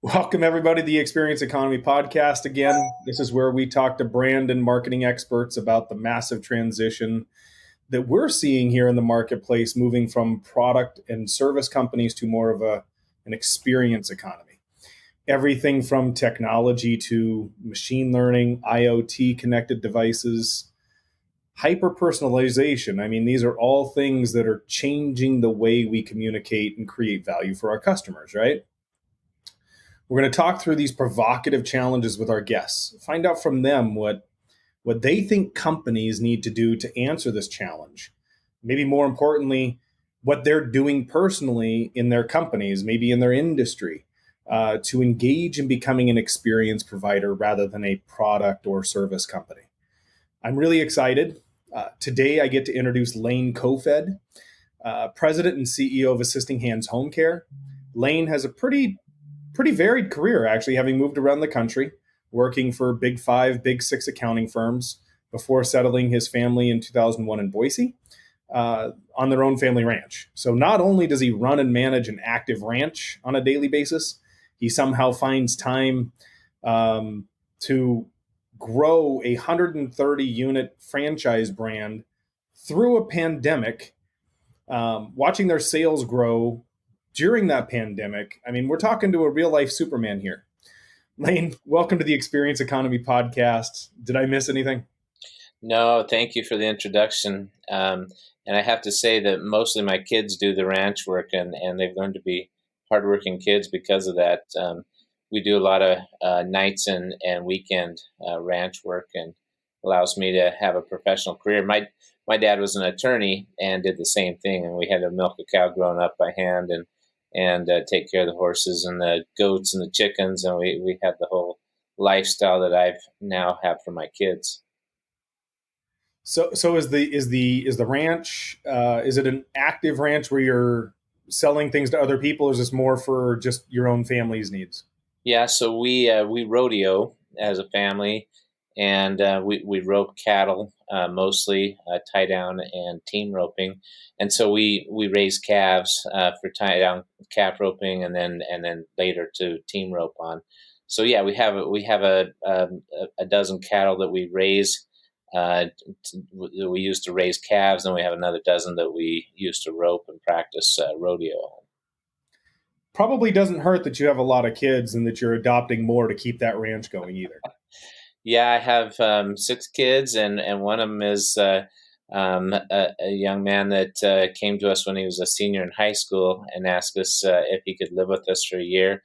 Welcome, everybody, to the Experience Economy podcast again. This is where we talk to brand and marketing experts about the massive transition that we're seeing here in the marketplace, moving from product and service companies to more of an experience economy. Everything from technology to machine learning, IoT connected devices, hyper personalization. I mean, these are all things that are changing the way we communicate and create value for our customers, right? We're going to talk through these provocative challenges with our guests, find out from them what they think companies need to do to answer this challenge. Maybe more importantly, what they're doing personally in their companies, maybe in their industry, to engage in becoming an experience provider rather than a product or service company. I'm really excited. Today, I get to introduce Lane Kofoed, President and CEO of Assisting Hands Home Care. Lane has a pretty varied career, actually, having moved around the country, working for Big Five, Big Six accounting firms before settling his family in 2001 in Boise on their own family ranch. So not only does he run and manage an active ranch on a daily basis, he somehow finds time to grow a 130 unit franchise brand through a pandemic, watching their sales grow during that pandemic. I mean, we're talking to a real life Superman here. Lane, welcome to the Experience Economy podcast. Did I miss anything? No, thank you for the introduction. And I have to say that mostly my kids do the ranch work, and they've learned to be hardworking kids because of that. We do a lot of nights and weekend ranch work, and allows me to have a professional career. My dad was an attorney and did the same thing, and we had to milk a cow growing up by hand and take care of the horses and the goats and the chickens, and we had the whole lifestyle that I've now have for my kids. So is the ranch, is it an active ranch where you're selling things to other people, or is this more for just your own family's needs? Yeah, so we rodeo as a family, and we rope cattle mostly, tie down and team roping, and so we raise calves for tie down calf roping, and then later to team rope on. So yeah, we have a dozen cattle that we raise. That we use to raise calves, and we have another dozen that we use to rope and practice rodeo. Probably doesn't hurt that you have a lot of kids and that you're adopting more to keep that ranch going either. Yeah, I have six kids, and one of them is a young man that came to us when he was a senior in high school and asked us if he could live with us for a year.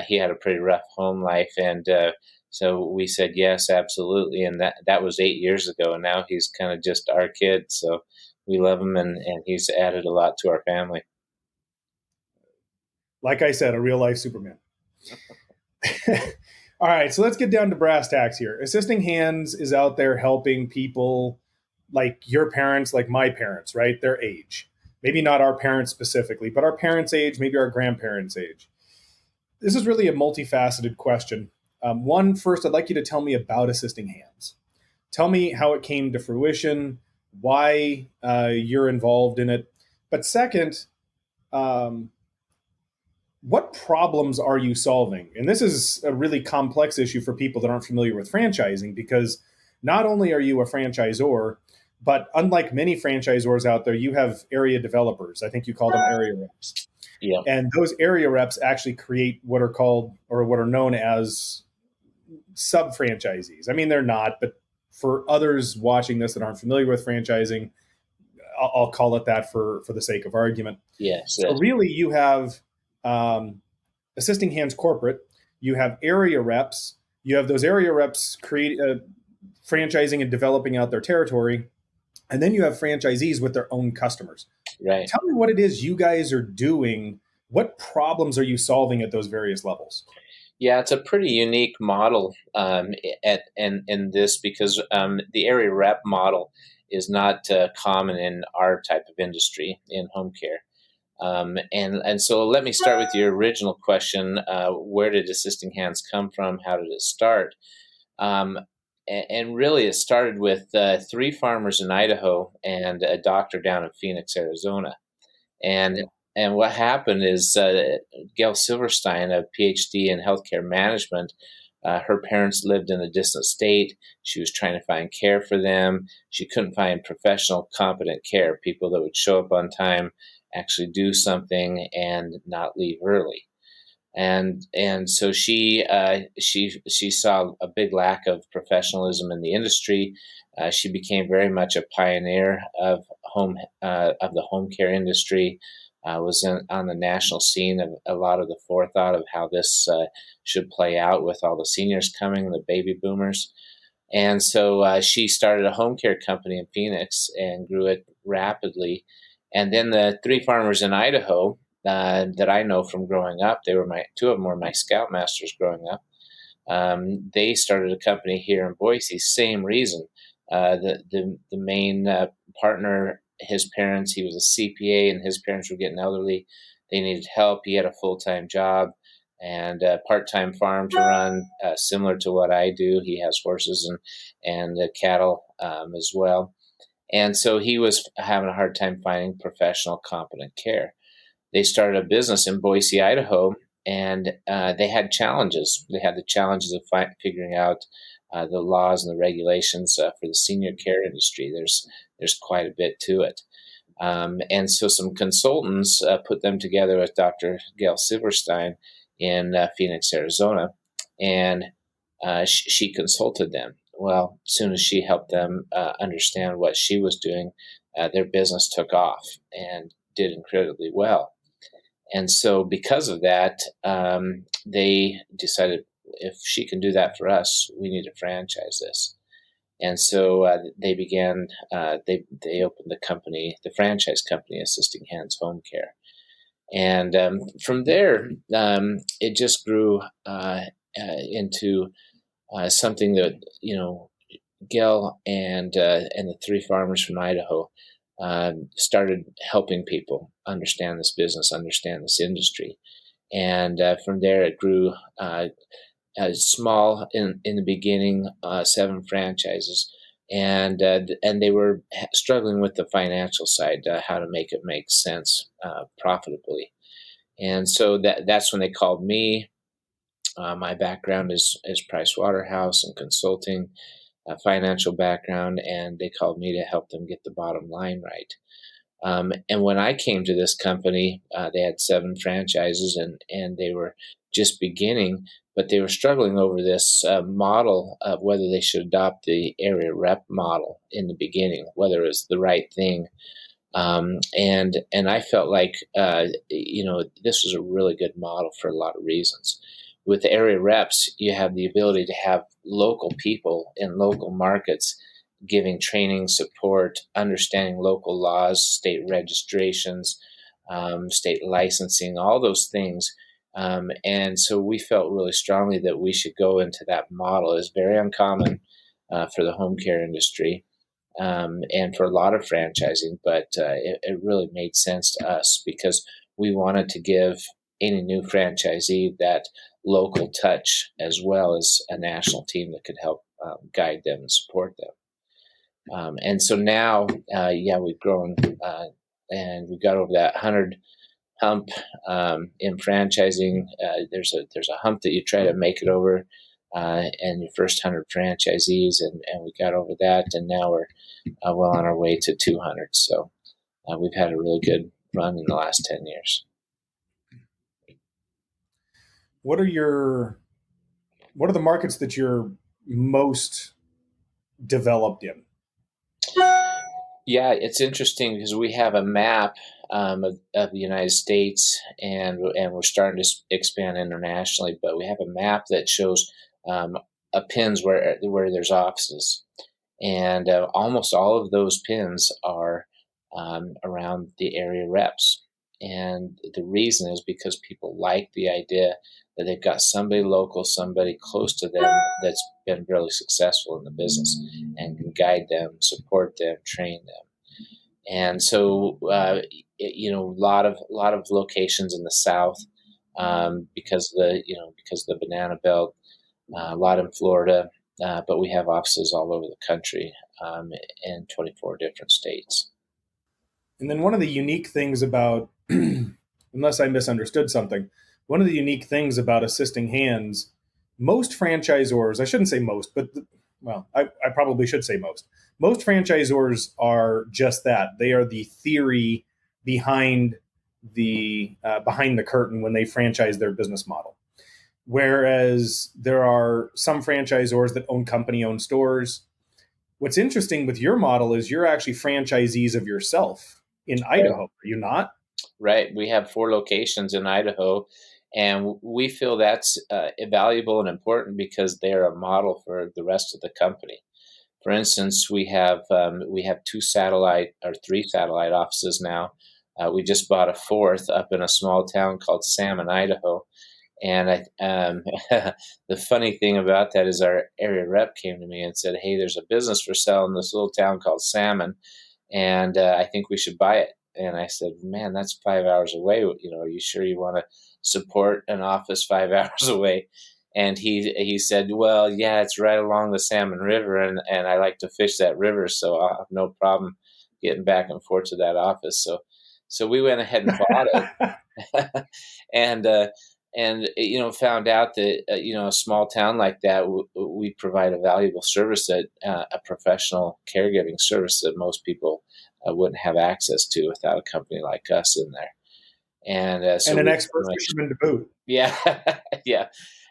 He had a pretty rough home life, and so we said yes, absolutely. And that was 8 years ago, and now he's kind of just our kid. So we love him, and he's added a lot to our family. Like I said, a real life Superman. All right, so let's get down to brass tacks here. Assisting Hands is out there helping people like your parents, like my parents, right? Their age. Maybe not our parents specifically, but our parents' age, maybe our grandparents' age. This is really a multifaceted question. One, first, I'd like you to tell me about Assisting Hands. Tell me how it came to fruition, why you're involved in it. But second, um, what problems are you solving? And this is a really complex issue for people that aren't familiar with franchising, because not only are you a franchisor, but unlike many franchisors out there, you have area developers. I think you call them area reps. Yeah. And those area reps actually create what are called, or what are known as, sub franchisees. I mean, they're not, but for others watching this that aren't familiar with franchising, I'll call it that for the sake of argument. Yes. So really, you have Assisting Hands corporate, you have area reps, you have those area reps franchising and developing out their territory, and then you have franchisees with their own customers. Right. Tell me what it is you guys are doing. What problems are you solving at those various levels? Yeah, it's a pretty unique model in this because the area rep model is not common in our type of industry in home care. And so let me start with your original question. Where did Assisting Hands come from? How did it start? Um, and really, it started with three farmers in Idaho and a doctor down in Phoenix, Arizona. And and what happened is Gail Silverstein, a PhD in healthcare management, her parents lived in a distant state. She was trying to find care for them. She couldn't find professional, competent care, people that would show up on time, actually do something, and not leave early. And so she saw a big lack of professionalism in the industry. She became very much a pioneer of the home care industry. On the national scene of a lot of the forethought of how this should play out with all the seniors coming, the baby boomers. And so she started a home care company in Phoenix and grew it rapidly. And then the three farmers in Idaho that I know from growing up, two of them were my scoutmasters growing up. They started a company here in Boise. Same reason. The main partner, his parents, he was a CPA, and his parents were getting elderly. They needed help. He had a full-time job and a part-time farm to run, similar to what I do. He has horses and cattle as well. And so he was having a hard time finding professional, competent care. They started a business in Boise, Idaho, and they had challenges. They had the challenges of figuring out the laws and the regulations for the senior care industry. There's quite a bit to it. And so some consultants put them together with Dr. Gail Silverstein in Phoenix, Arizona, and she consulted them. Well, as soon as she helped them understand what she was doing, their business took off and did incredibly well. And so, because of that, they decided if she can do that for us, we need to franchise this. And so they began. They opened the company, the franchise company, Assisting Hands Home Care, and from there, it just grew into something that Gail and the three farmers from Idaho started helping people understand this business, understand this industry, and from there it grew. Small in the beginning, 7 franchises, and they were struggling with the financial side, how to make it make sense profitably, and so that's when they called me. My background is Price Waterhouse and consulting, financial background, and they called me to help them get the bottom line right. And when I came to this company, they had 7 franchises, and they were just beginning, but they were struggling over this model of whether they should adopt the area rep model in the beginning, whether it was the right thing. And I felt like this was a really good model for a lot of reasons. With area reps, you have the ability to have local people in local markets giving training, support, understanding local laws, state registrations, state licensing, all those things. And so we felt really strongly that we should go into that model. It's very uncommon for the home care industry and for a lot of franchising, but it really made sense to us because we wanted to give any new franchisee that local touch as well as a national team that could help guide them and support them. And so now, we've grown and we've got over that 100 hump in franchising. There's a hump that you try to make it over, and your first 100 franchisees, and we got over that, and now we're well on our way to 200. So we've had a really good run in the last 10 years. What are the markets that you're most developed in? Yeah, it's interesting because we have a map of the United States, and we're starting to expand internationally. But we have a map that shows pins where there's offices, and almost all of those pins are around the area reps. And the reason is because people like the idea that they've got somebody local, somebody close to them that's been really successful in the business and can guide them, support them, train them. And so, a lot of locations in the South because of the banana belt, a lot in Florida, but we have offices all over the country in 24 different states. And then one of the unique things about unless I misunderstood something, one of the unique things about assisting hands, most franchisors, I shouldn't say most, but well, I probably should say most. Most franchisors are just that. They are the theory behind behind the curtain when they franchise their business model. Whereas there are some franchisors that own company-owned stores. What's interesting with your model is you're actually franchisees of yourself in Right. Idaho. Are you not? Right. We have 4 locations in Idaho, and we feel that's valuable and important because they're a model for the rest of the company. For instance, we have 2 satellite or 3 satellite offices now. We just bought a fourth up in a small town called Salmon, Idaho. And the funny thing about that is our area rep came to me and said, "Hey, there's a business for sale in this little town called Salmon, and I think we should buy it." And I said, "Man, that's 5 hours away. Are you sure you want to support an office 5 hours away?" And he said, "Well, yeah, it's right along the Salmon River, and I like to fish that river, so I'll have no problem getting back and forth to that office." So we went ahead and bought it. and found out that a small town like that, we provide a valuable service, that a professional caregiving service that most people wouldn't have access to without a company like us in there. And so And an we expert fisherman to boot. yeah, yeah.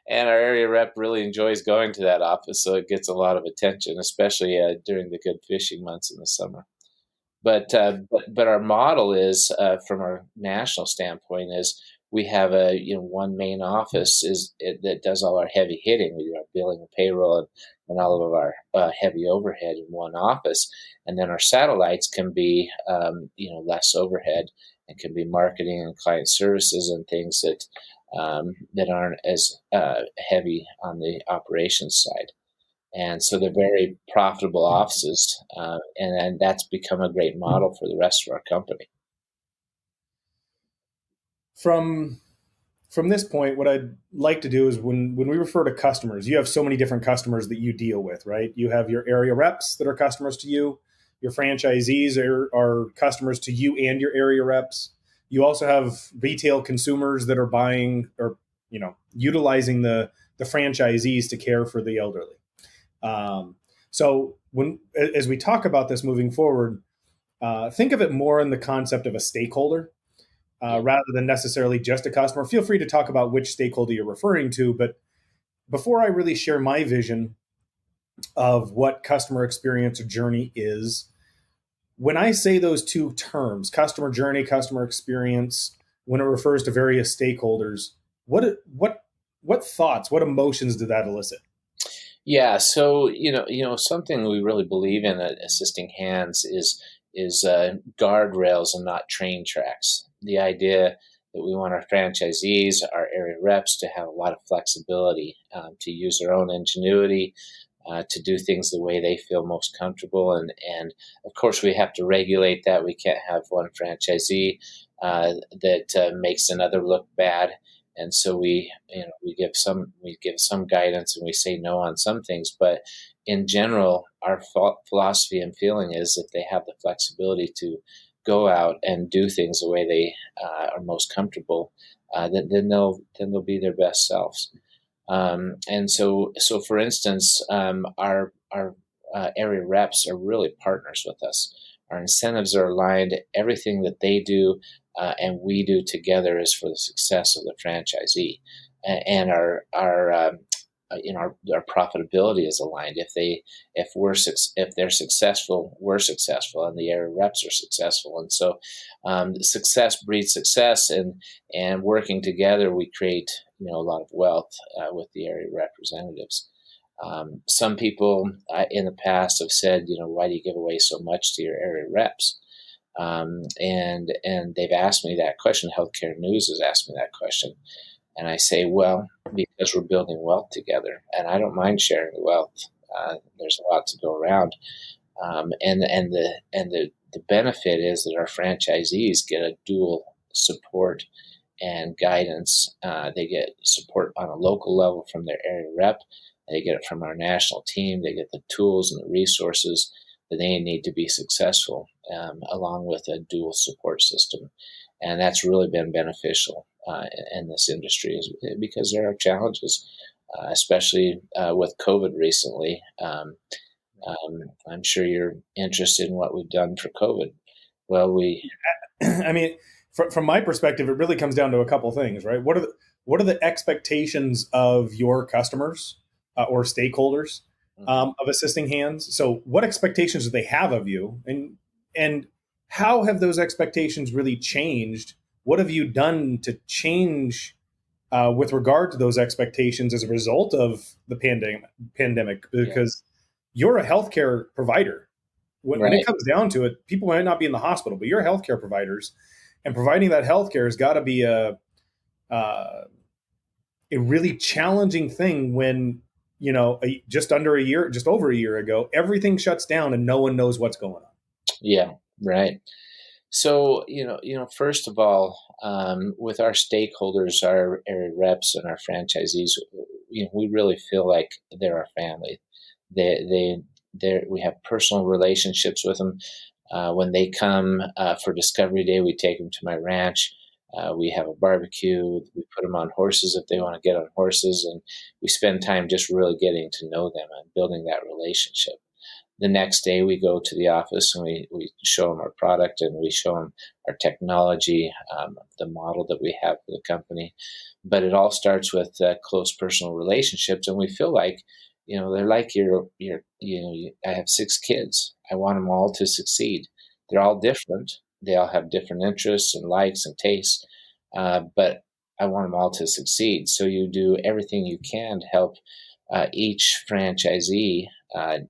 And our area rep really enjoys going to that office, so it gets a lot of attention, especially during the good fishing months in the summer. But our model is, from our national standpoint, is we have one main office that does all our heavy hitting. We do our billing and payroll, and all of our heavy overhead in one office, and then our satellites can be less overhead, and can be marketing and client services and things that aren't as heavy on the operations side. And so they're very profitable offices, and that's become a great model for the rest of our company. From from this point, what I'd like to do is when we refer to customers, you have so many different customers that you deal with, right? You have your area reps that are customers to you. Your franchisees are customers to you and your area reps. You also have retail consumers that are buying or utilizing the franchisees to care for the elderly. So when as we talk about this moving forward, think of it more in the concept of a stakeholder Yeah. rather than necessarily just a customer. Feel free to talk about which stakeholder you're referring to, but before I really share my vision of what customer experience or journey is, when I say those two terms, customer journey, customer experience, when it refers to various stakeholders, what thoughts, what emotions did that elicit? Yeah, so something we really believe in at Assisting Hands is guardrails and not train tracks. The idea that we want our franchisees, our area reps, to have a lot of flexibility, to use their own ingenuity, to do things the way they feel most comfortable, and of course we have to regulate that. We can't have one franchisee that makes another look bad, and so we give some guidance, and we say no on some things. But in general, our philosophy and feeling is if they have the flexibility to go out and do things the way they are most comfortable, then they'll be their best selves. And so for instance, our area reps are really partners with us. Our incentives are aligned. Everything that they do and we do together is for the success of the franchisee, and our profitability is aligned. If they're successful, we're successful, and the area reps are successful. And so, success breeds success, and working together, we create a lot of wealth with the area representatives. Some people in the past have said, why do you give away so much to your area reps? And they've asked me that question. Healthcare News has asked me that question, and I say, well, because we're building wealth together, and I don't mind sharing the wealth. There's a lot to go around, and the benefit is that our franchisees get a dual support and guidance. They get support on a local level from their area rep. They get it from our national team. They get the tools and the resources that they need to be successful, along with a dual support system. and that's really been beneficial in this industry because there are challenges, especially with COVID recently. I'm sure you're interested in what we've done for COVID. Well, we I mean, from my perspective, it really comes down to a couple things, right? What are the expectations of your customers or stakeholders of assisting hands? So, what expectations do they have of you, and how have those expectations really changed? What have you done to change with regard to those expectations as a result of the pandemic? yeah, Because you're a healthcare provider. When it right. comes down to it, people might not be in the hospital, but you're healthcare providers, and providing that healthcare has got to be uh, a really challenging thing when just over a year ago, everything shuts down and no one knows what's going on. Yeah, right. So, first of all, with our stakeholders, our area reps, and our franchisees, we really feel like they're our family. We have personal relationships with them. When they come for Discovery Day, we take them to my ranch. We have a barbecue. We put them on horses if they want to get on horses, and we spend time just really getting to know them and building that relationship. The next day we go to the office and we show them our product and we show them our technology, the model that we have for the company. But it all starts with close personal relationships, and we feel like, they're like I have 6 kids. I want them all to succeed. They're all different. They all have different interests and likes and tastes, but I want them all to succeed. So you do everything you can to help each franchisee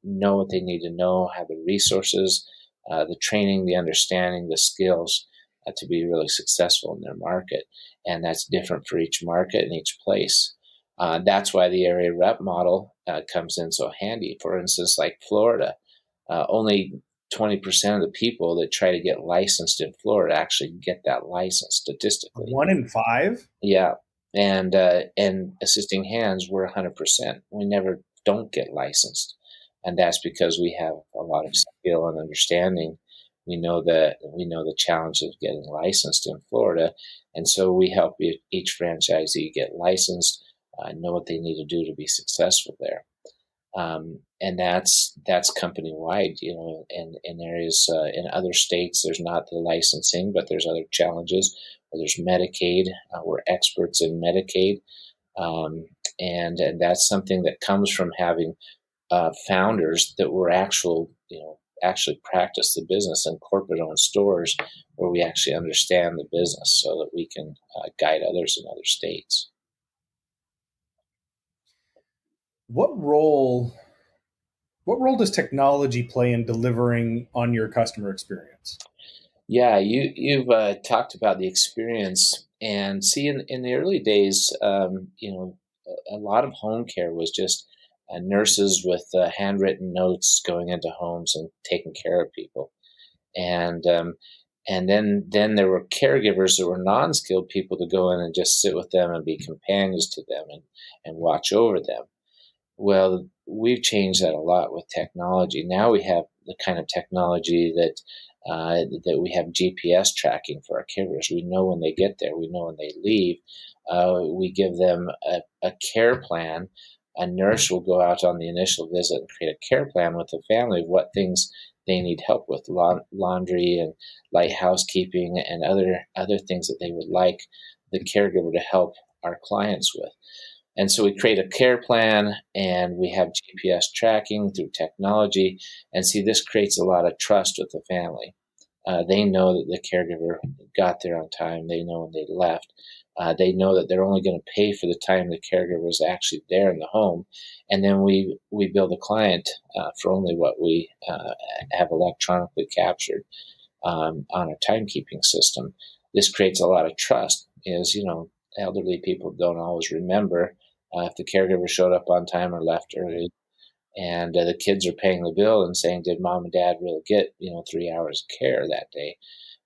know what they need to know, have the resources, the training, the understanding, the skills to be really successful in their market. And that's different for each market and each place. That's why the area rep model comes in so handy. For instance, like Florida, only 20% of the people that try to get licensed in Florida actually get that license statistically. 1 in 5. Yeah, and assisting hands, we're 100%. We never don't get licensed, and that's because we have a lot of skill and understanding. We know the challenge of getting licensed in Florida, and so we help each franchisee get licensed, know what they need to do to be successful there. And that's company wide. In areas in other states, there's not the licensing, but there's other challenges. There's Medicaid. We're experts in Medicaid, and that's something that comes from having founders that were actually practice the business in corporate-owned stores, where we actually understand the business, so that we can guide others in other states. What role what role does technology play in delivering on your customer experience? Yeah, you've talked about the experience, and see, in the early days, a lot of home care was just nurses with handwritten notes going into homes and taking care of people, and then there were caregivers that were non-skilled people to go in and just sit with them and be companions to them and watch over them. Well, we've changed that a lot with technology. Now we have the kind of technology that we have GPS tracking for our caregivers. We know when they get there. We know when they leave. We give them a care plan. A nurse will go out on the initial visit and create a care plan with the family of what things they need help with, laundry and light housekeeping and other things that they would like the caregiver to help our clients with. And so we create a care plan, and we have GPS tracking through technology. And see, this creates a lot of trust with the family. They know that the caregiver got there on time. They know when they left. They know that they're only going to pay for the time the caregiver was actually there in the home. And then we bill the client for only what we have electronically captured on a timekeeping system. This creates a lot of trust, because elderly people don't always remember if the caregiver showed up on time or left early, and the kids are paying the bill and saying, "Did mom and dad really get 3 hours of care that day?"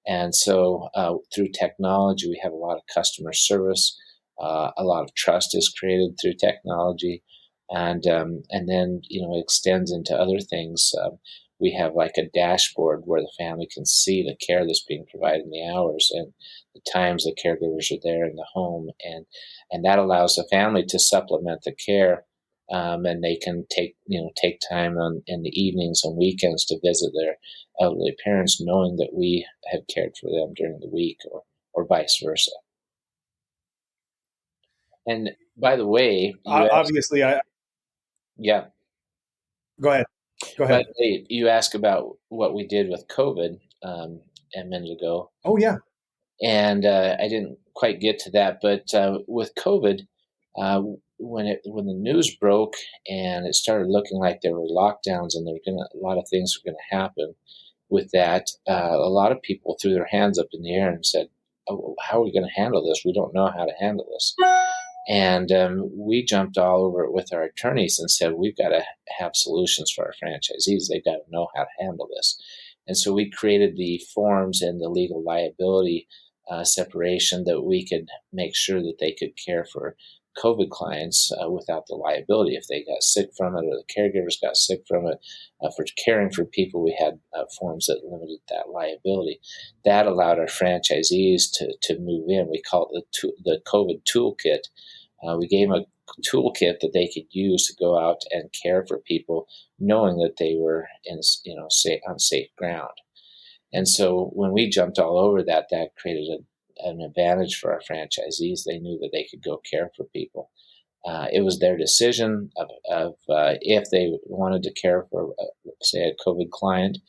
And so through technology, we have a lot of customer service. A lot of trust is created through technology, and then it extends into other things. we have like a dashboard where the family can see the care that's being provided in the hours and the times the caregivers are there in the home, and that allows the family to supplement the care, and they can take time in the evenings and weekends to visit their elderly parents, knowing that we have cared for them during the week, or vice versa. And by the way, you asked, Obviously, I yeah. go ahead. Go By ahead. the way, you asked about what we did with COVID a minute ago, Oh yeah. and I didn't quite get to that. But with COVID, when the news broke and it started looking like there were lockdowns and a lot of things were going to happen with that, a lot of people threw their hands up in the air and said, "Oh, how are we going to handle this? We don't know how to handle this." And we jumped all over it with our attorneys and said, we've got to have solutions for our franchisees. They've got to know how to handle this. And so we created the forms and the legal liability separation that we could make sure that they could care for COVID clients without the liability. If they got sick from it or the caregivers got sick from it, for caring for people, we had forms that limited that liability. That allowed our franchisees to move in. We call it the COVID toolkit. We gave them a toolkit that they could use to go out and care for people, knowing that they were in on safe ground. And so when we jumped all over that, that created an advantage for our franchisees. They knew that they could go care for people. It was their decision of if they wanted to care for, say, a COVID client,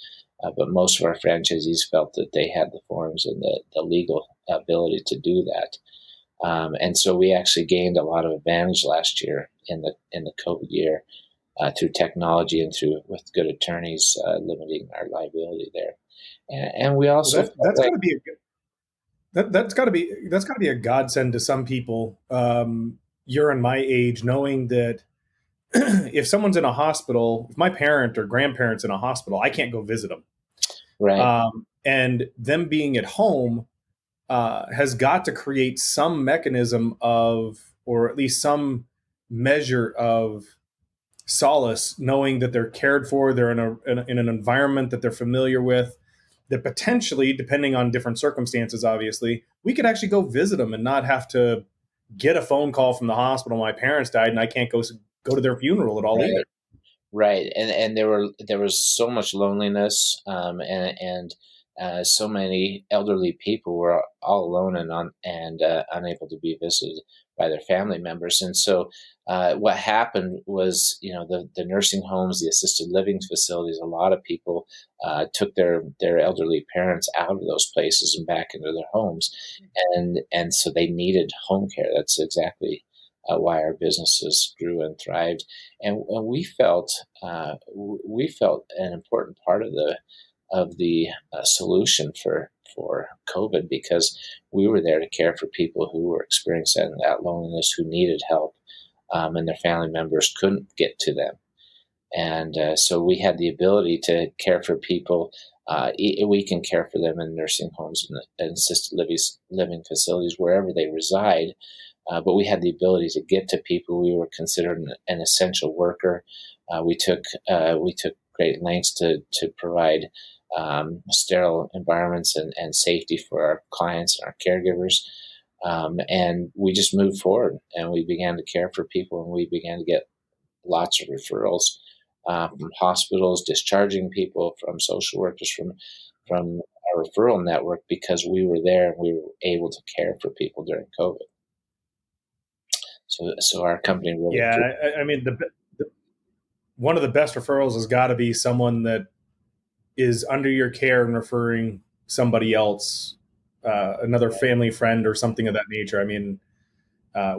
but most of our franchisees felt that they had the forms and the legal ability to do that. And so we actually gained a lot of advantage last year in the COVID year through technology and through with good attorneys limiting our liability there. And we also Well, that's got to be that's got to be a godsend to some people. You're in my age, knowing that if someone's in a hospital, if my parent or grandparents in a hospital, I can't go visit them. right, And them being at home has got to create some mechanism of, or at least some measure of solace, knowing that they're cared for, they're in an environment that they're familiar with, that potentially, depending on different circumstances, obviously, we could actually go visit them and not have to get a phone call from the hospital. My parents died, and I can't go to their funeral at all either. right. Right, and there was so much loneliness, and so many elderly people were all alone and unable to be visited by their family members. And so, what happened was, the nursing homes, the assisted living facilities, a lot of people took their elderly parents out of those places and back into their homes, and so they needed home care. That's exactly why our businesses grew and thrived, and we felt an important part of the solution for COVID, because we were there to care for people who were experiencing that loneliness, who needed help, and their family members couldn't get to them, and so we had the ability to care for people. We can care for them in nursing homes and assisted living facilities wherever they reside. But we had the ability to get to people. We were considered an essential worker. We took great lengths to provide sterile environments and safety for our clients and our caregivers. And we just moved forward, and we began to care for people, and we began to get lots of referrals from hospitals, discharging people, from social workers, from our referral network, because we were there and we were able to care for people during COVID. So our company really Yeah, grew. I mean, one of the best referrals has got to be someone that is under your care and referring somebody else, another family friend or something of that nature. I mean,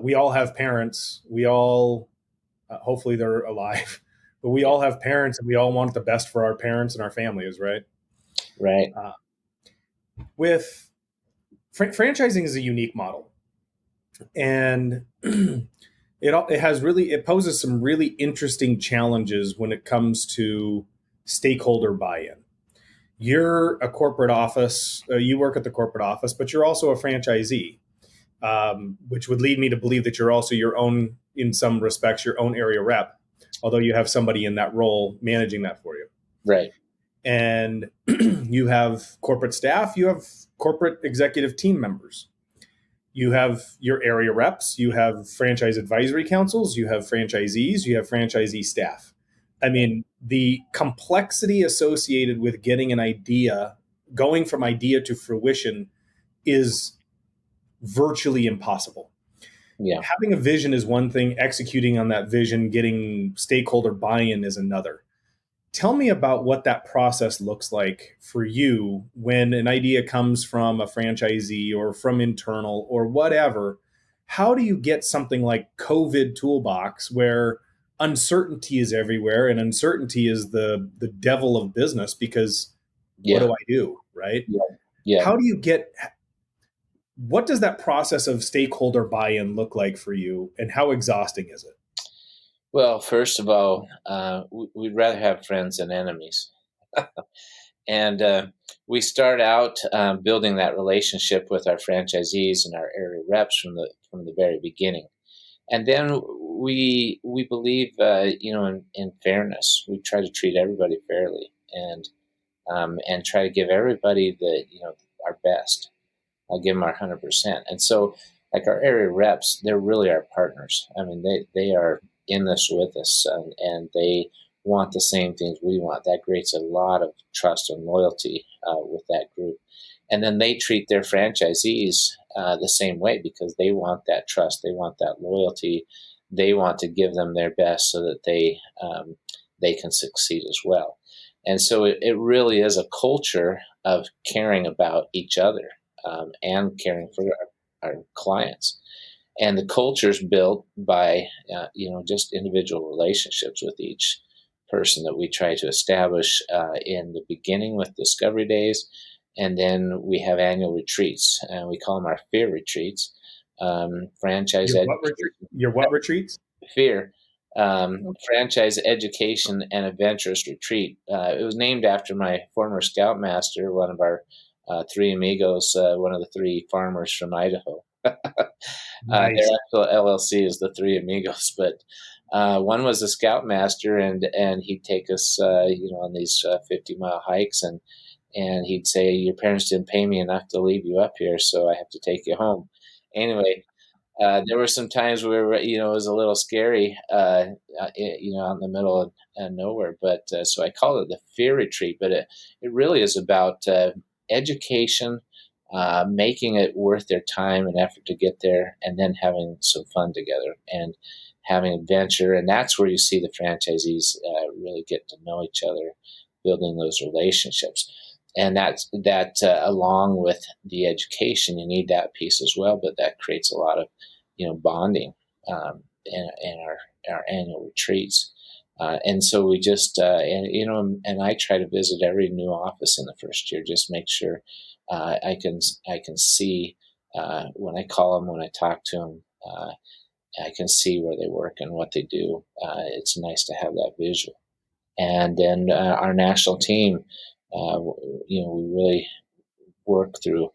we all have parents. We all, hopefully, they're alive, but we all have parents, and we all want the best for our parents and our families, right? Right. Uh, with franchising is a unique model, and it poses some really interesting challenges when it comes to stakeholder buy-in. You're a corporate office, you work at the corporate office, but you're also a franchisee, which would lead me to believe that you're also your own, in some respects, your own area rep, although you have somebody in that role managing that for you. Right. and you have corporate staff, you have corporate executive team members, you have your area reps, you have franchise advisory councils, you have franchisees, you have franchisee staff. I mean, the complexity associated with getting an idea, going from idea to fruition, is virtually impossible. Yeah. Having a vision is one thing, executing on that vision, getting stakeholder buy-in is another. Tell me about what that process looks like for you when an idea comes from a franchisee or from internal or whatever. How do you get something like COVID toolbox where uncertainty is everywhere and uncertainty is the devil of business because what Yeah. do I do, right? Yeah. Yeah. How do you get what does that process of stakeholder buy-in look like for you and how exhausting is it? Well, first of all, we'd rather have friends than enemies. And we start out building that relationship with our franchisees and our area reps from the very beginning. And then we believe, in fairness. We try to treat everybody fairly, and try to give everybody our best. I'll give them our 100%. And so, like our area reps, they're really our partners. I mean, they are in this with us, and they want the same things we want. That creates a lot of trust and loyalty with that group. And then they treat their franchisees the same way because they want that trust, they want that loyalty, they want to give them their best so that they can succeed as well. And so it really is a culture of caring about each other and caring for our clients. And the culture is built by, just individual relationships with each person that we try to establish in the beginning with discovery days. And then we have annual retreats, and we call them our fear retreats. Franchise education, Your what retreats? fear, franchise education and adventurous retreat. It was named after my former scoutmaster, one of our three amigos, one of the three farmers from Idaho. Their Nice. actual LLC is the Three Amigos, but one was a scoutmaster, and he'd take us, on these 50-mile hikes, and he'd say, "Your parents didn't pay me enough to leave you up here, so I have to take you home." Anyway, there were some times where it was a little scary, out in the middle of nowhere. But so I call it the fear retreat. But it really is about education, making it worth their time and effort to get there, and then having some fun together and having adventure. And that's where you see the franchisees really get to know each other, building those relationships. And along with the education, you need that piece as well. But that creates a lot of bonding in our annual retreats. And so we just, and I try to visit every new office in the first year, just make sure I can see when I call them, when I talk to them, I can see where they work and what they do. It's nice to have that visual. And then our national team, we really work through.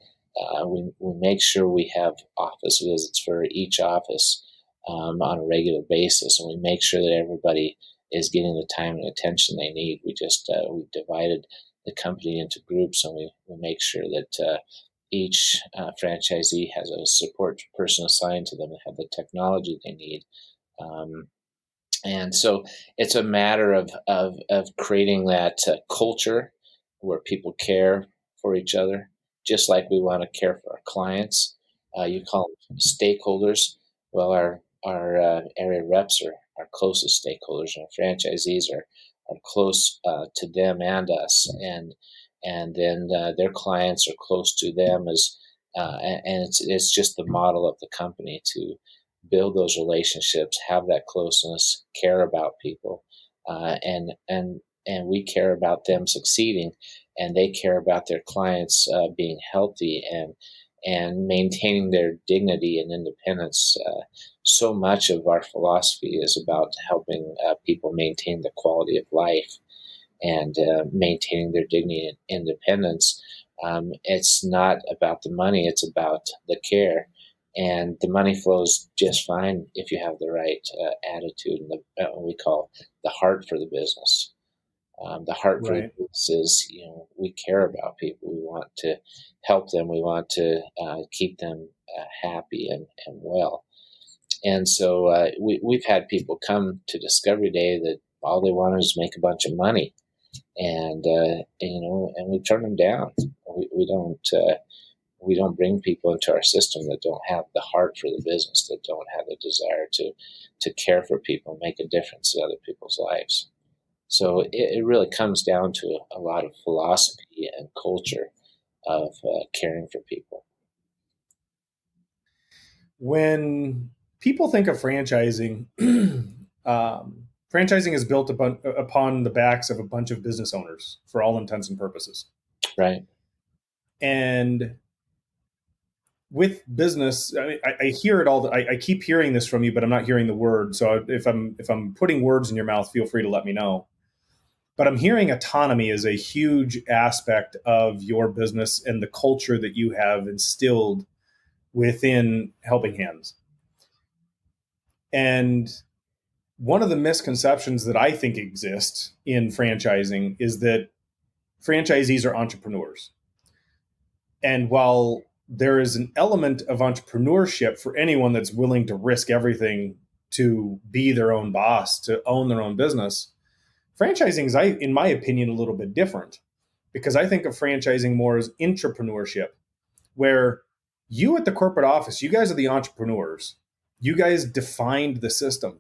We make sure we have office visits for each office on a regular basis, and we make sure that everybody is getting the time and attention they need. We've divided the company into groups, and we make sure that each franchisee has a support person assigned to them and have the technology they need. Um, and so it's a matter of creating that culture where people care for each other, just like we want to care for our clients. You call them stakeholders. Well, our area reps are our closest stakeholders, and our franchisees are close to them and us, and then their clients are close to them and it's just the model of the company to build those relationships, have that closeness, care about people, and we care about them succeeding, and they care about their clients being healthy and maintaining their dignity and independence. So much of our philosophy is about helping people maintain the quality of life and maintaining their dignity and independence. It's not about the money; it's about the care, and the money flows just fine if you have the right attitude and what we call the heart for the business. The heart for the Right. business is, we care about people. We want to help them. We want to keep them happy and well. And so we've had people come to Discovery Day that all they want is make a bunch of money, and we turn them down. We don't bring people into our system that don't have the heart for the business, that don't have the desire to care for people, make a difference in other people's lives. So it really comes down to a lot of philosophy and culture of caring for people. When people think of franchising, franchising is built upon the backs of a bunch of business owners for all intents and purposes. Right. And with business, I hear it all. I keep hearing this from you, but I'm not hearing the word. So if I'm putting words in your mouth, feel free to let me know. But I'm hearing autonomy is a huge aspect of your business and the culture that you have instilled within Helping Hands. And one of the misconceptions that I think exists in franchising is that franchisees are entrepreneurs. And while there is an element of entrepreneurship for anyone that's willing to risk everything to be their own boss, to own their own business, franchising is, in my opinion, a little bit different, because I think of franchising more as intrapreneurship, where you at the corporate office, you guys are the entrepreneurs. You guys defined the system.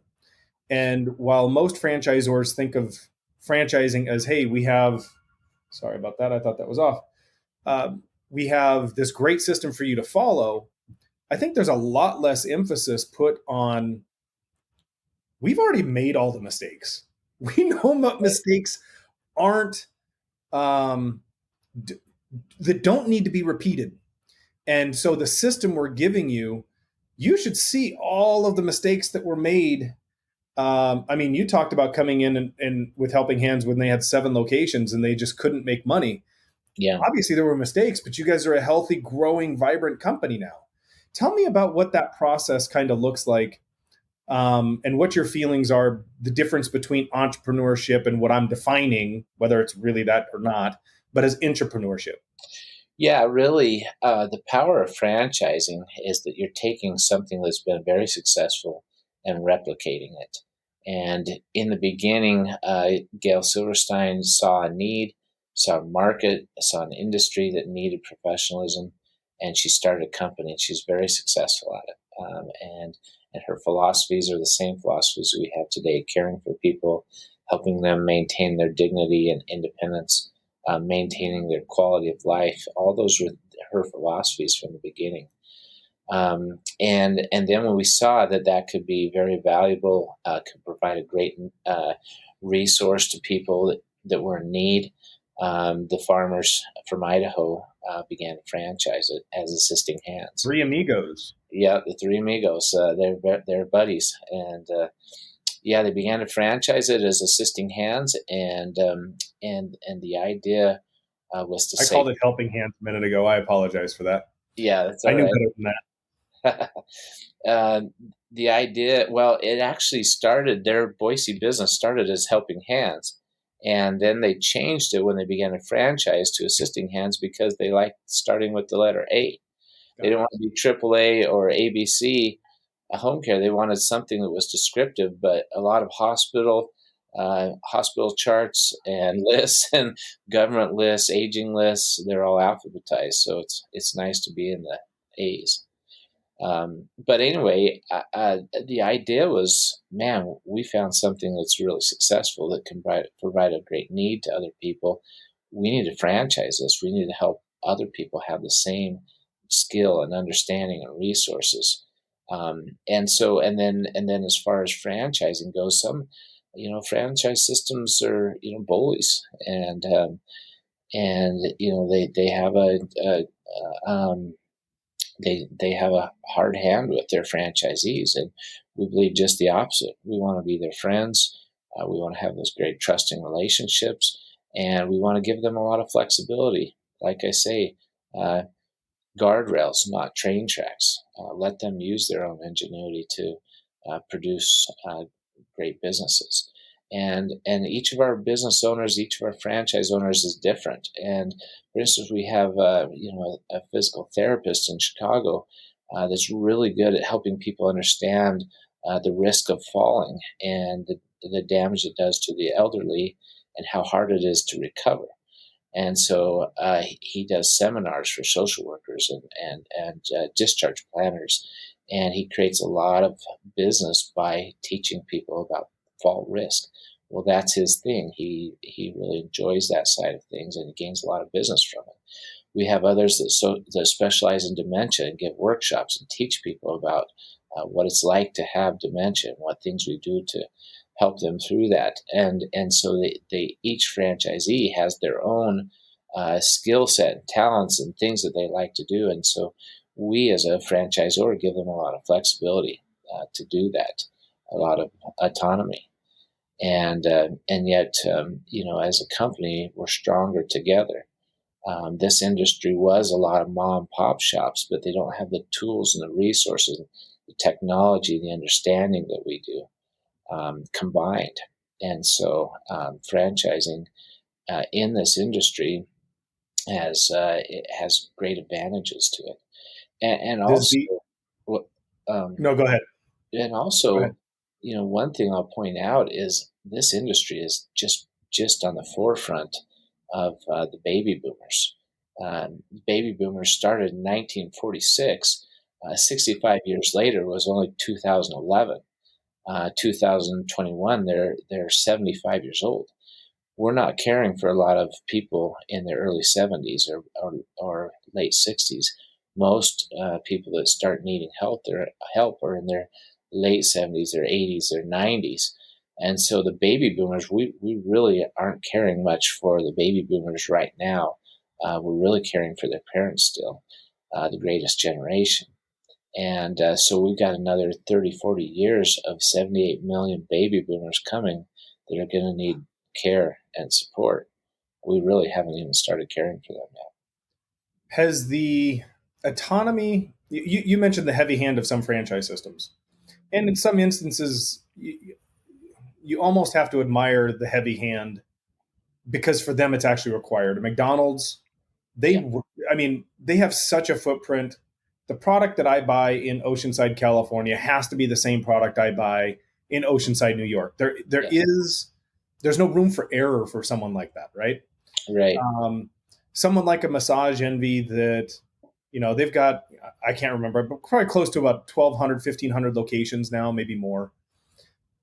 And while most franchisors think of franchising as, hey, we have, sorry about that, I thought that was off. We have this great system for you to follow. I think there's a lot less emphasis put on, we've already made all the mistakes. We know mistakes aren't, that don't need to be repeated. And so the system we're giving you, you should see all of the mistakes that were made. I mean, you talked about coming in and with Helping Hands when they had 7 locations and they just couldn't make money. Yeah. Obviously, there were mistakes, but you guys are a healthy, growing, vibrant company now. Tell me about what that process kind of looks like, and what your feelings are, the difference between entrepreneurship and what I'm defining, whether it's really that or not, but as entrepreneurship. Yeah, really, the power of franchising is that you're taking something that's been very successful and replicating it. And in the beginning, Gail Silverstein saw a need, saw a market, saw an industry that needed professionalism, and she started a company. And she's very successful at it. And her philosophies are the same philosophies we have today: caring for people, helping them maintain their dignity and independence, maintaining their quality of life. All those were her philosophies from the beginning. And then when we saw that that could be very valuable, could provide a great resource to people that were in need, the farmers from Idaho began to franchise it as Assisting Hands. 3 amigos. Yeah, the Three Amigos. They're buddies, and yeah, they began to franchise it as Assisting Hands, and the idea was to I say, called it Helping Hands a minute ago. I apologize for that. yeah, that's I all knew right. better than that. uh, the idea, well, it actually started, their Boise business started as Helping Hands, and then they changed it when they began to franchise to Assisting Hands because they liked starting with the letter A. They didn't want to be AAA or ABC home care. They wanted something that was descriptive, but a lot of hospital charts and lists and government lists, aging lists, they're all alphabetized. So it's nice to be in the A's. But anyway, the idea was, man, we found something that's really successful that can provide a great need to other people. We need to franchise this. We need to help other people have the same skill and understanding and resources. And then as far as franchising goes, some, franchise systems are, bullies, and they have they have a hard hand with their franchisees, and we believe just the opposite. We want to be their friends. We want to have those great trusting relationships, and we want to give them a lot of flexibility. Like I say, guardrails, not train tracks. Let them use their own ingenuity to produce great businesses. And each of our business owners, each of our franchise owners is different. And for instance, we have a physical therapist in Chicago that's really good at helping people understand the risk of falling and the damage it does to the elderly and how hard it is to recover. And so he does seminars for social workers and discharge planners, and he creates a lot of business by teaching people about fall risk. Well, that's his thing. He really enjoys that side of things, and he gains a lot of business from it. We have others that specialize in dementia and give workshops and teach people about what it's like to have dementia and what things we do to help them through that. And so they each franchisee has their own skill set and talents and things that they like to do. And so we as a franchisor give them a lot of flexibility to do that, a lot of autonomy. And yet, as a company, we're stronger together. This industry was a lot of mom and pop shops, but they don't have the tools and the resources, the technology, the understanding that we do combined. And so franchising in this industry it has great advantages to it. And Does also, the um, no, go ahead. and Go ahead. also, one thing I'll point out is this industry is just on the forefront of the baby boomers. Baby boomers started in 1946. 65 years later was only 2011. 2021, they're 75 years old. We're not caring for a lot of people in their early 70s or late 60s. Most people that start needing help are in their late 70s or 80s or 90s. And so the baby boomers, we really aren't caring much for the baby boomers right now. We're really caring for their parents still, the greatest generation. And so we've got another 30, 40 years of 78 million baby boomers coming that are going to need care and support. We really haven't even started caring for them yet. Has the autonomy, you mentioned the heavy hand of some franchise systems, and in some instances, you almost have to admire the heavy hand because for them it's actually required. McDonald's, Yeah, they, I mean, they have such a footprint. The product that I buy in Oceanside, California, has to be the same product I buy in Oceanside, New York. yeah, There's no room for error for someone like that, right? right, Um, Someone like a Massage Envy that, they've got, I can't remember, but probably close to about 1,200, 1,500 locations now, maybe more.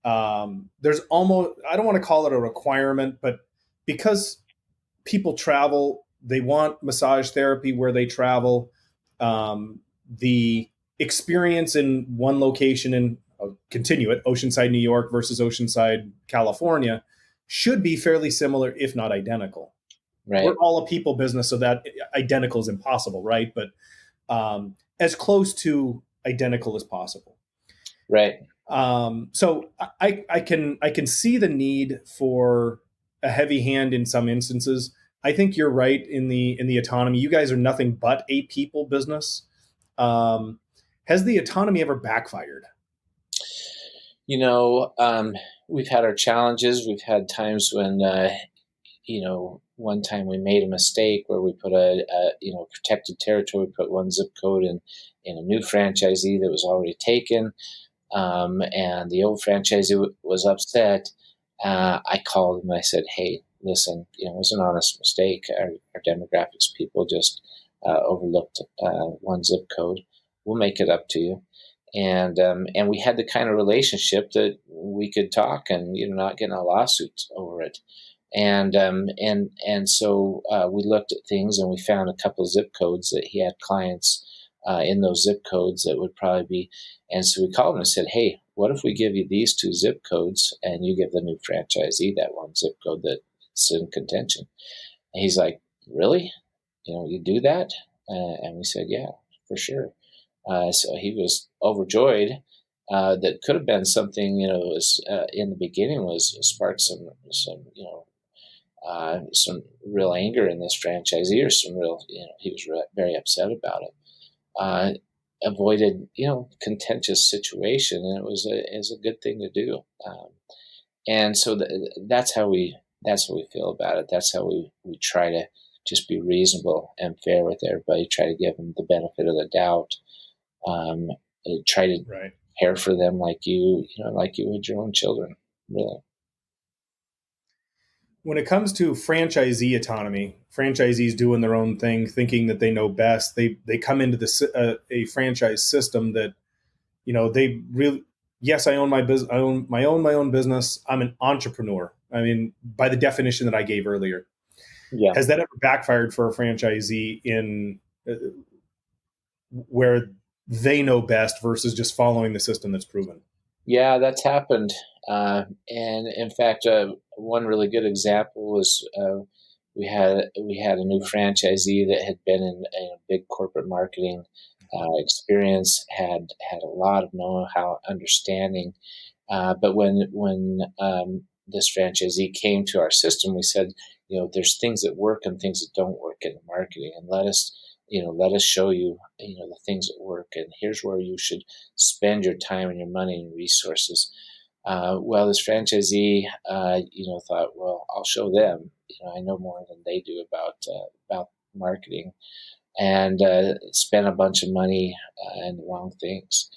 There's almost, I don't want to call it a requirement, but because people travel, they want massage therapy where they travel. The experience in one location in, I'll continue it, Oceanside, New York versus Oceanside, California, should be fairly similar, if not identical. We're right, all a people business, so that identical is impossible, right? But as close to identical as possible. right. So I can see the need for a heavy hand in some instances. I think you're right in the autonomy. You guys are nothing but a people business. Um, has the autonomy ever backfired? You know, we've had our challenges. We've had times when, one time we made a mistake where we put a protected territory, we put one zip code in a new franchisee that was already taken. And the old franchisee was upset. I called him and I said, "Hey, listen, it was an honest mistake. Our demographics people just overlooked one zip code. We'll make it up to you." And we had the kind of relationship that we could talk and not get in a lawsuit over it. And so we looked at things and we found a couple of zip codes that he had clients in those zip codes that would probably be. And so we called him and said, "Hey, what if we give you these two zip codes and you give the new franchisee that one zip code that's in contention?" And he's like, "Really? You do that?" And we said, "Yeah, for sure." So he was overjoyed. That could have been something, was in the beginning was sparked some real anger in this franchisee, or some real, he was very upset about it. Uh, Avoided, contentious situation, and it was a good thing to do. And so that's how we feel about it. That's how we try to just be reasonable and fair with everybody. Try to give them the benefit of the doubt. Um, Try to Right. care for them like like you would your own children. Really. When it comes to franchisee autonomy, franchisees doing their own thing, thinking that they know best, they come into a franchise system that, they really, yes, I own my business, I own my own business. I'm an entrepreneur. I mean, by the definition that I gave earlier. Yeah. Has that ever backfired for a franchisee in where they know best versus just following the system that's proven? Yeah, that's happened. And in fact, one really good example was we had a new franchisee that had been in a big corporate marketing experience, had a lot of know-how, understanding. But when this franchisee came to our system, we said, there's things that work and things that don't work in marketing, and let us show you, the things that work, and here's where you should spend your time and your money and resources. Well, this franchisee, thought, well, I'll show them. I know more than they do about marketing, and spent a bunch of money in the wrong things,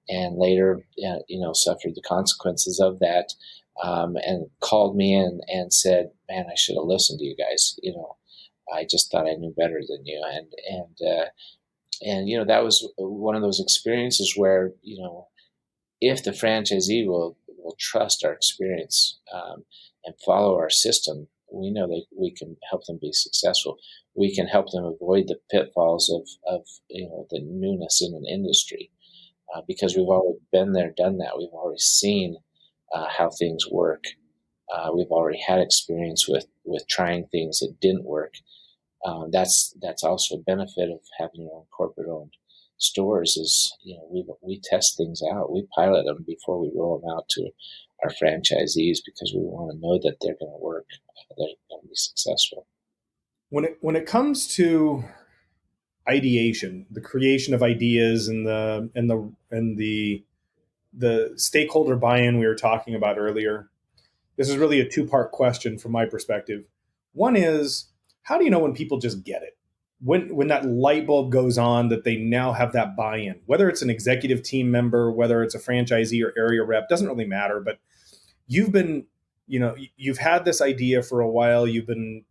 and later, suffered the consequences of that. And called me in and said, "Man, I should have listened to you guys. I just thought I knew better than you." And that was one of those experiences where if the franchisee will trust our experience, and follow our system, we know that we can help them be successful. We can help them avoid the pitfalls of the newness in an industry, because we've already been there, done that. We've already seen how things work. We've already had experience with trying things that didn't work. That's also a benefit of having your own corporate owned stores. Is we test things out, we pilot them before we roll them out to our franchisees, because we want to know that they're going to work, they're going to be successful. When it comes to ideation, the creation of ideas, and the stakeholder buy-in we were talking about earlier, this is really a two-part question from my perspective. One is, how do you know when people just get it? When that light bulb goes on, that they now have that buy-in, whether it's an executive team member, whether it's a franchisee or area rep, doesn't really matter. But you've been, you've had this idea for a while. You've been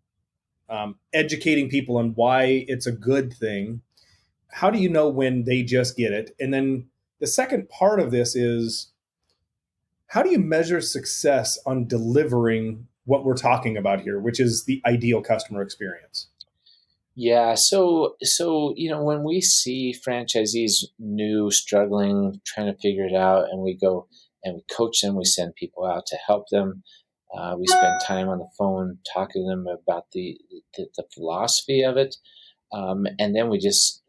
educating people on why it's a good thing. How do you know when they just get it? And then the second part of this is, how do you measure success on delivering what we're talking about here, which is the ideal customer experience? Yeah, so when we see franchisees new, struggling, trying to figure it out, and we go and we coach them, we send people out to help them. We spend time on the phone talking to them about the philosophy of it, and then we just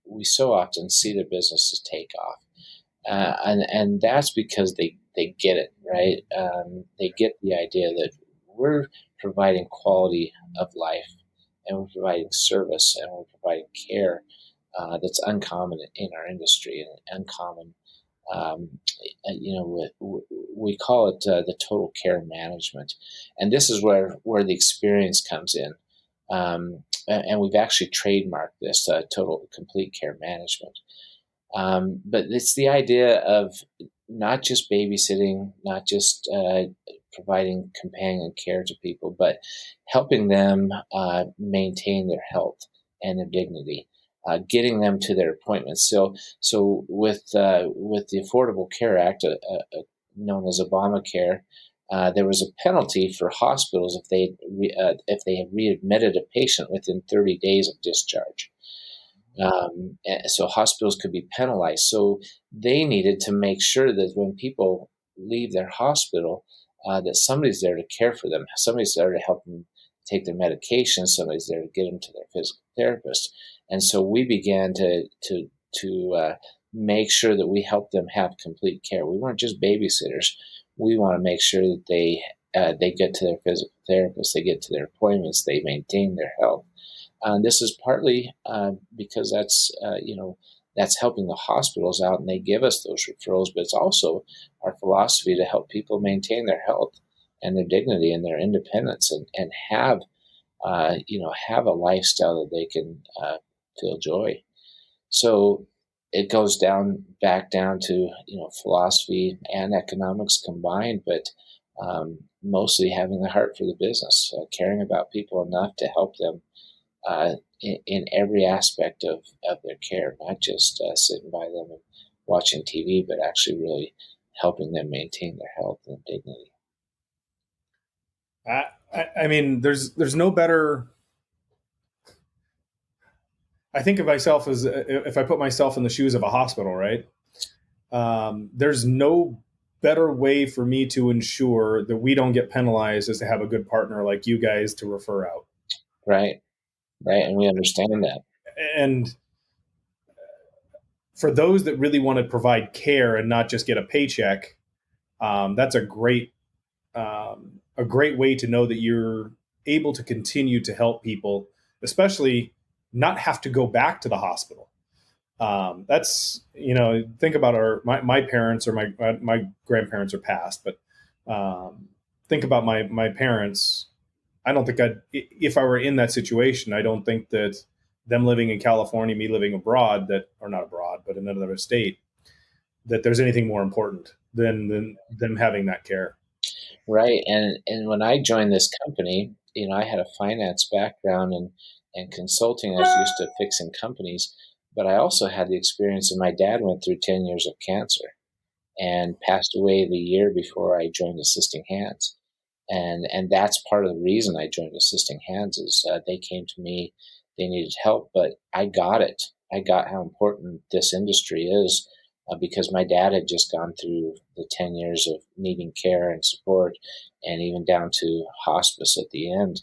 we so often see their businesses take off, and that's because they get it right. They get the idea that we're providing quality of life, and we're providing service, and we're providing care that's uncommon in our industry, and uncommon. Um, we call it the total care management, and this is where the experience comes in. And we've actually trademarked this total complete care management. But it's the idea of not just babysitting, not just providing companion care to people, but helping them maintain their health and their dignity, getting them to their appointments. So with the Affordable Care Act, known as Obamacare, there was a penalty for hospitals if they had readmitted a patient within 30 days of discharge. So hospitals could be penalized. So they needed to make sure that when people leave their hospital, that somebody's there to care for them. Somebody's there to help them take their medication. Somebody's there to get them to their physical therapist. And so we began to make sure that we help them have complete care. We weren't just babysitters. We want to make sure that they get to their physical therapist, they get to their appointments, they maintain their health. This is partly because that's that's helping the hospitals out, and they give us those referrals. But it's also our philosophy to help people maintain their health and their dignity and their independence, and have have a lifestyle that they can feel joy. So it goes back down to philosophy and economics combined, but mostly having the heart for the business, caring about people enough to help them in every aspect of their care, not just sitting by them and watching TV, but actually really helping them maintain their health and dignity. I mean, there's no better. I think of myself as if I put myself in the shoes of a hospital, right? There's no better way for me to ensure that we don't get penalized as to have a good partner like you guys to refer out. Right, right, and we understand that. And for those that really want to provide care and not just get a paycheck, that's a great way to know that you're able to continue to help people, especially not have to go back to the hospital. That's think about my parents or my grandparents are passed, but think about my parents. I don't think if I were in that situation, I don't think that them living in California, me living abroad, or not abroad, but in another state, that there's anything more important than them having that care. Right. And when I joined this company, I had a finance background and consulting. I was used to fixing companies, but I also had the experience that my dad went through 10 years of cancer and passed away the year before I joined Assisting Hands. And that's part of the reason I joined Assisting Hands is they came to me, they needed help, but I got it. I got how important this industry is because my dad had just gone through the 10 years of needing care and support, and even down to hospice at the end.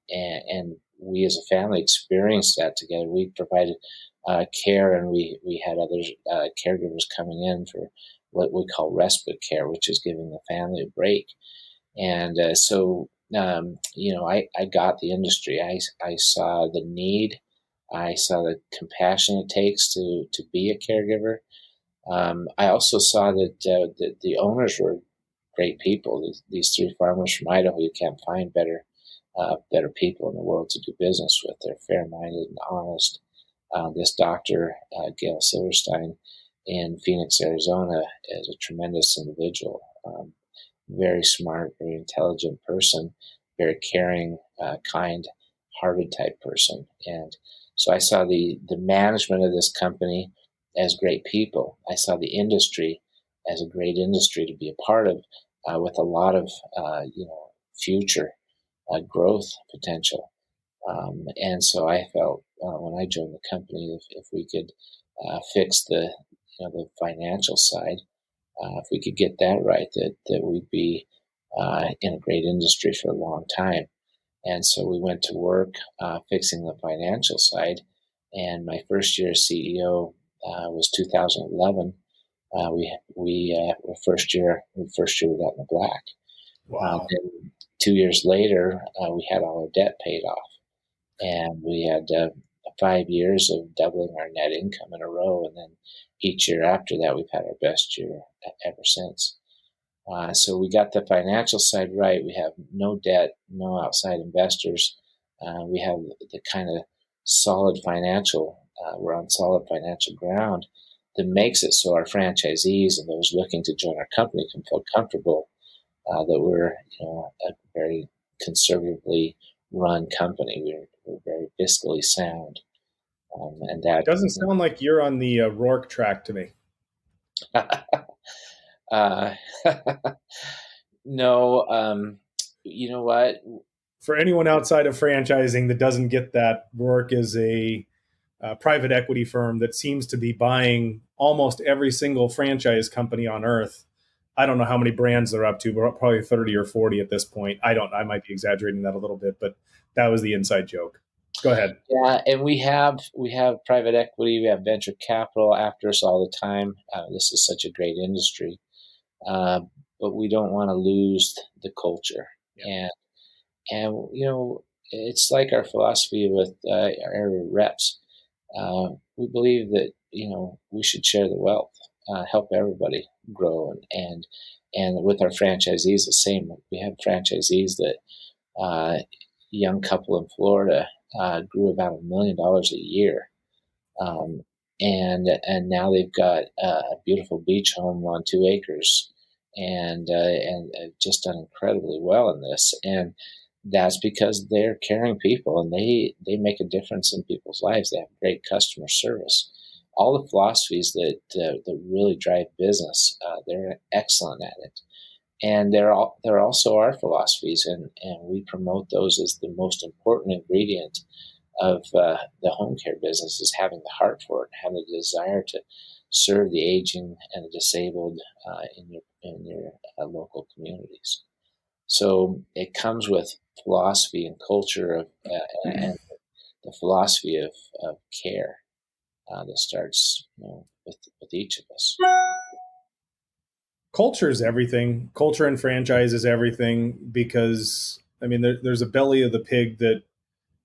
And we as a family experienced that together. We provided care, and we had other caregivers coming in for what we call respite care, which is giving the family a break. And I got the industry. I saw the need. I saw the compassion it takes to be a caregiver. I also saw that the owners were great people. These three farmers from Idaho, you can't find better people in the world to do business with. They're fair-minded and honest. This doctor, Gail Silverstein, in Phoenix, Arizona, is a tremendous individual. Very smart, very intelligent person, very caring, kind-hearted type person. And so I saw the management of this company as great people. I saw the industry as a great industry to be a part of, with a lot of future growth potential. And so I felt when I joined the company, if we could fix the financial side, if we could get that right, that we'd be in a great industry for a long time. And so we went to work fixing the financial side. And my first year as CEO was 2011. We were first year we got in the black. Wow. Then 2 years later, we had all our debt paid off, and we had 5 years of doubling our net income in a row. And then each year after that, we've had our best year ever since. So we got the financial side right. We have no debt, no outside investors. We have the kind of solid financial. We're on solid financial ground that makes it so our franchisees and those looking to join our company can feel comfortable that we're a very conservatively run company. We're very fiscally sound, and that Doesn't sound like you're on the Rourke track to me. uh, no, you know what? For anyone outside of franchising that doesn't get that, Rourke is a private equity firm that seems to be buying almost every single franchise company on earth. I don't know how many brands they're up to, but probably 30 or 40 at this point. I might be exaggerating that a little bit, but that was the inside joke. Go ahead. Yeah, and we have private equity, we have venture capital after us all the time. This is such a great industry, uh, but we don't want to lose the culture. Yeah. And it's like our philosophy with our reps. We believe that we should share the wealth, help everybody grow, and with our franchisees the same. We have franchisees that young couple in Florida grew about $1 million a year, um, and now they've got a beautiful beach home on 2 acres, and just done incredibly well in this. And that's because they're caring people, and they make a difference in people's lives. They have great customer service. All the philosophies that really drive business, they're excellent at it, and they're also our philosophies, and we promote those as the most important ingredient of the home care business, is having the heart for it, having the desire to serve the aging and the disabled in your local communities. So it comes with philosophy and culture and the philosophy of care that starts with each of us. Culture is everything. Culture and franchise is everything because, I mean, there's a belly of the pig that,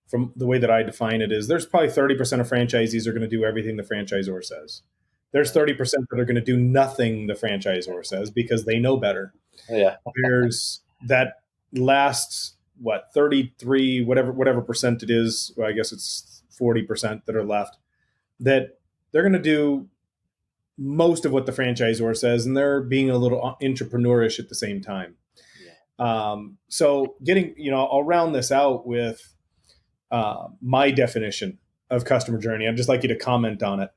from the way that I define it, is there's probably 30% of franchisees are going to do everything the franchisor says. There's 30% that are going to do nothing the franchisor says because they know better. Yeah. There's that last, 33, whatever percent it is, well, I guess it's 40% that are left, that they're going to do most of what the franchisor says, and they're being a little entrepreneurish at the same time. Yeah. So I'll round this out with my definition of customer journey. I'd just like you to comment on it.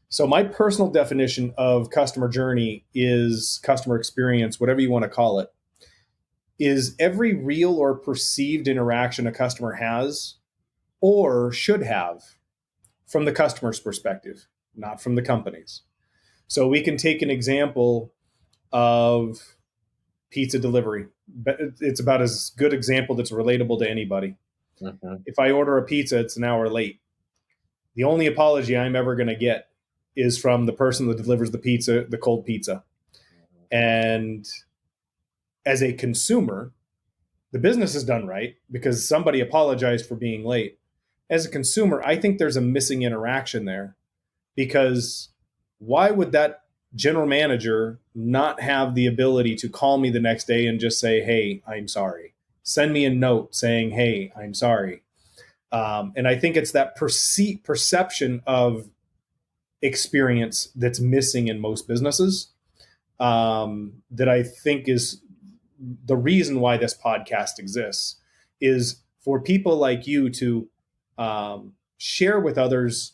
So my personal definition of customer journey is customer experience, whatever you want to call it, is every real or perceived interaction a customer has or should have from the customer's perspective, not from the company's. So we can take an example of pizza delivery. It's about as good example that's relatable to anybody. Mm-hmm. If I order a pizza, it's an hour late. The only apology I'm ever going to get is from the person that delivers the pizza, the cold pizza. And as a consumer, the business is done right because somebody apologized for being late. As a consumer, I think there's a missing interaction there, because why would that general manager not have the ability to call me the next day and just say, hey, I'm sorry? Send me a note saying, hey, I'm sorry. And I think it's that perception of experience that's missing in most businesses, that I think is the reason why this podcast exists, is for people like you to share with others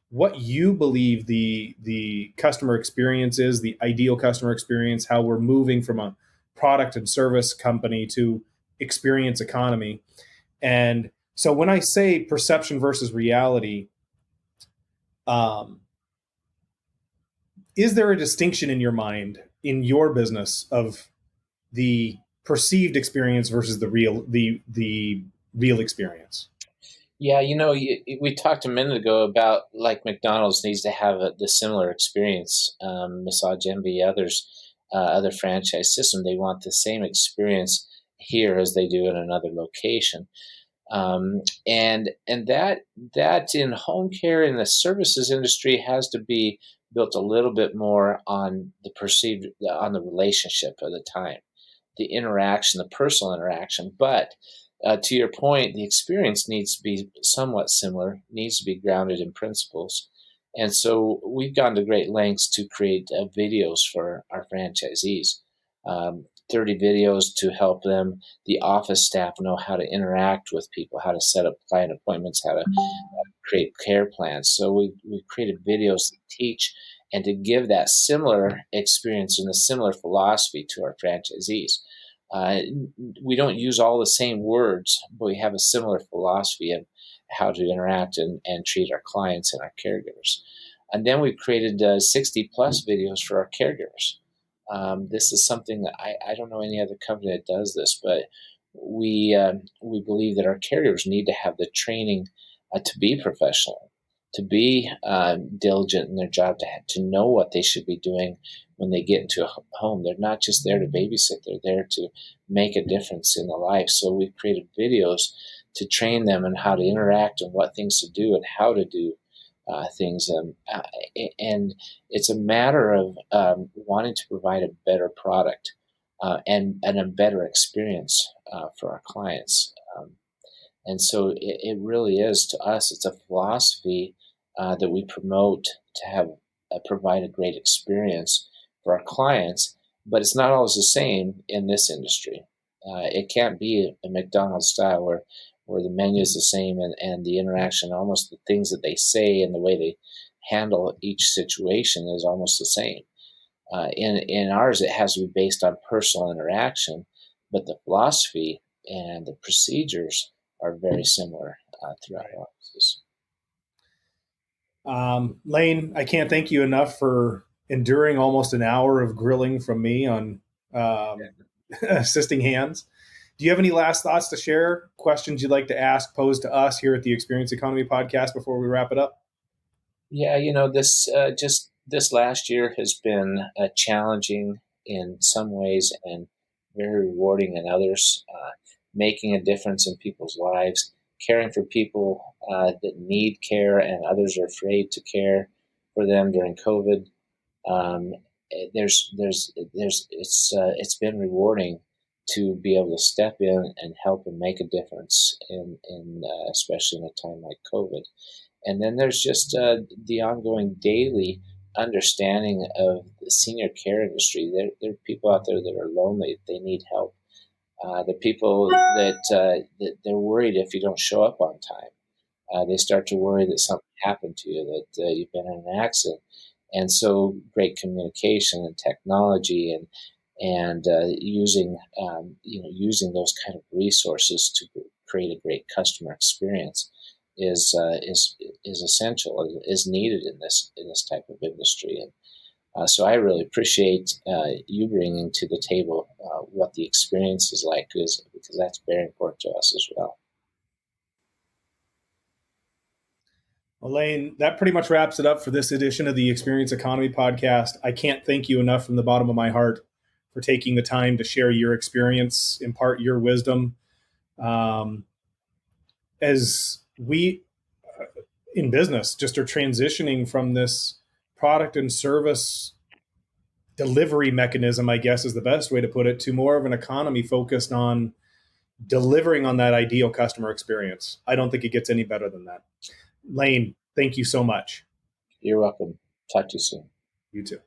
what you believe the customer experience is, the ideal customer experience, how we're moving from a product and service company to experience economy. And so when I say perception versus reality, is there a distinction in your mind in your business of the perceived experience versus the real experience? Yeah, we talked a minute ago about, like, McDonald's needs to have the similar experience. Massage Envy, other franchise system, they want the same experience here as they do in another location. And that in home care in the services industry has to be built a little bit more on on the relationship of the time, the interaction, the personal interaction. But to your point, the experience needs to be somewhat similar, needs to be grounded in principles. And so we've gone to great lengths to create videos for our franchisees. 30 videos to help them, the office staff, know how to interact with people, how to set up client appointments, how to create care plans. So we've created videos to teach and to give that similar experience and a similar philosophy to our franchisees. We don't use all the same words, but we have a similar philosophy of how to interact and treat our clients and our caregivers. And then we've created 60 plus videos for our caregivers. This is something that I don't know any other company that does this, but we believe that our caregivers need to have the training to be professional, to be diligent in their job, to know what they should be doing when they get into a home. They're not just there to babysit; they're there to make a difference in the life. So we've created videos to train them on how to interact and what things to do and how to do things. And it's a matter of wanting to provide a better product and a better experience for our clients. And so it really is, to us, it's a philosophy that we promote to have provide a great experience for our clients, but it's not always the same in this industry. It can't be a McDonald's style where the menu is the same and the interaction, almost the things that they say and the way they handle each situation is almost the same. In ours, it has to be based on personal interaction, but the philosophy and the procedures are very similar throughout our offices. Lane, I can't thank you enough for enduring almost an hour of grilling from me on assisting hands. Do you have any last thoughts to share? Questions you'd like to ask, pose to us here at the Experience Economy podcast before we wrap it up? Yeah, this just this last year has been challenging in some ways and very rewarding in others. Making a difference in people's lives, caring for people that need care, and others are afraid to care for them during COVID. Um, it's been rewarding to be able to step in and help and make a difference in especially in a time like COVID. And then there's just the ongoing daily understanding of the senior care industry. There are people out there that are lonely. They need help. The people that they're worried if you don't show up on time. They start to worry that something happened to you, that you've been in an accident. And so great communication and technology and using those kind of resources to create a great customer experience is essential, is needed in this type of industry. And so I really appreciate you bringing to the table what the experience is like, because that's very important to us as well. Elaine, that pretty much wraps it up for this edition of the Experience Economy podcast. I can't thank you enough from the bottom of my heart for taking the time to share your experience, impart your wisdom. As we in business just are transitioning from this product and service delivery mechanism, I guess is the best way to put it, to more of an economy focused on delivering on that ideal customer experience. I don't think it gets any better than that. Lane, thank you so much. You're welcome. Talk to you soon. You too.